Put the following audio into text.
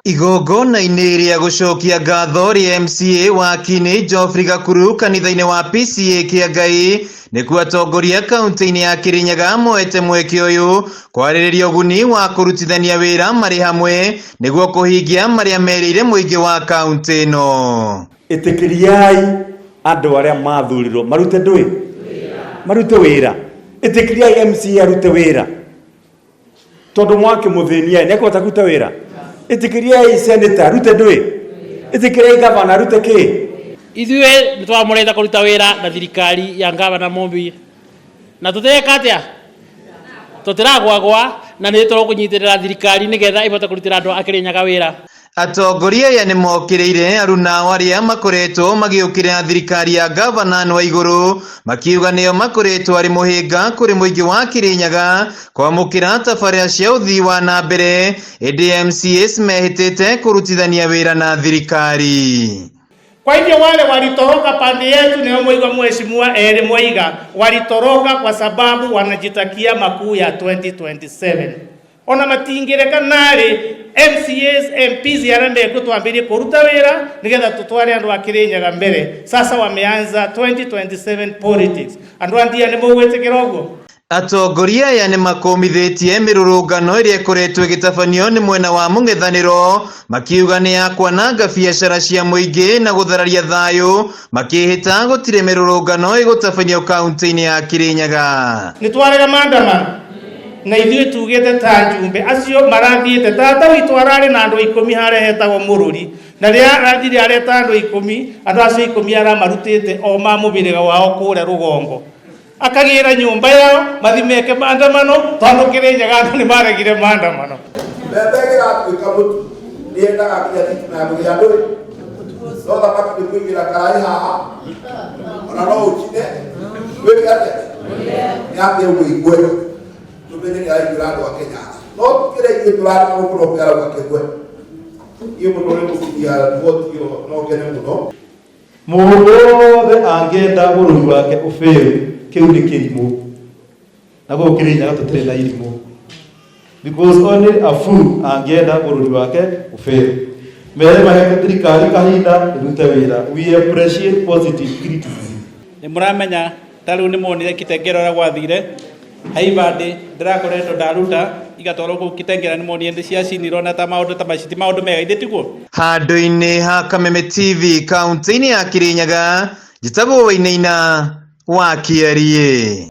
Igongona-inĩ rĩa gũcokia ngatho rĩa MCA wa Kini Geoffrey Gakuru kanitha-inĩ wa PCA Kĩangai nĩkuo atongoria kaunti-inĩ ya Kirinyaga moete mweke ũyũ kwarĩrĩria ũguni wa kũrutithania wĩra marĩ hamwe nĩguo kũhingia marĩa merĩire mũingĩ wa kaunti ĩno. Ĩtĩkĩriai andũ arĩa mathurirwo marute wĩra. Ĩtĩkĩriai MCA arute wĩra tondũ mwakĩmũthĩnia nĩekũhota kũruta wĩra. Ĩtĩkĩriai senator arute ĩtĩkĩriai governor arute kĩ. Ithuĩ nĩtwamũrĩte kũruta wĩra na thirikari ya Governor Mumbi na tũteka atĩa tũtiragwagwa na nĩtũkũnyitĩrĩra thirikari nĩgetha ĩhote kũrutĩra andũ a Kirinyaga wĩra. Atongoria aya nĩmokĩrĩire aruna arĩa makoretwo magĩũkĩrĩra thirikari ya Governor wa igũrũ makiuga nĩo makoretwo arĩ mũhĩnga kũrĩ mũingĩ wa Kirinyaga kwamũkĩra tabarĩra cia ũthii wa na mbere ĩndĩ MCAs mehĩtĩte kũrutithania wĩra na thirikari. Kwa hivyo wale walitoroka pande yetu ni mwiga mheshimiwa Mwaiga walitoroka kwa sababu wanajitakia makuu ya 2027. Ona matingireka nari MCAs MPs yarande kutwambirie kuruta wira nigetha tutware andu a Kirinyaga mbere. Sasa wameanza 2027 politics. Andu andia ni mugwitikira uguo. Atongoria aya nĩmakomithĩtie mĩrũrũngano ĩrĩa ĩkoretwo ĩgĩtabanio nĩ mwena wa mũng'ethanĩro makiuga nĩ ya kwananga biacara cia mũingĩ na gũthararia thayũ makĩhĩta gũtirĩ mĩrũrũngano ĩgũtabanio kaunti-inĩ ya Kirinyaga. Nĩtwarega maandamano na ithuĩ tugĩte ta njumbe acio marathiĩte tata witũ ararĩ na andũ 10 harĩa hetagwo Mũrũri na rĩrĩa arathire areta andũ 10 andũ acio 10 aramarutĩte o ma mũbĩrĩga wao kũrĩa rũgongo akagira nyumba yao mathimeke maandamano tondũ Kirinyaga andũ nĩmaregire maandamano. Mbegera atuĩka mũtu nĩendaga kinya thitima ya mũgĩa ndũĩ no thamaki nĩkũingĩra karai haha ona no ũkine wĩke atĩa nĩambie mũigwe tũmenye nĩaraingĩra andũ a Kenya no tũkĩre ithuĩ tũrarĩma mũno kũyarauga kĩgwe niĩ mũno nĩ mũkinyia riboti ĩyo no ngene mũno. Mũndũ wothe angĩenda bũrũri wake ũbĩrĩ kĩu nĩ kĩrimũ na gũkũ Kirinyaga tũtirĩ na irimũ because only a fool angĩenda bũrũri wake ũbĩrĩ. Mere mahete thirikari kahinda ĩrute wĩra. We appreciate positive criticism. Nĩmũramenya tarĩu nĩmonire Kitengera ũrĩa gwathire haibandĩ ndĩrakoretwo ndaruta igatwarwo kũu Kitengera nĩmonire ndĩ ciacinirwo na ta maũndũ ta macio ti maũndũ mega ithĩ tiguo. Handũ-inĩ ha Kameme TV kaunti-inĩ ya Kirinyaga njĩtagwo Wainaina wa Kiarie.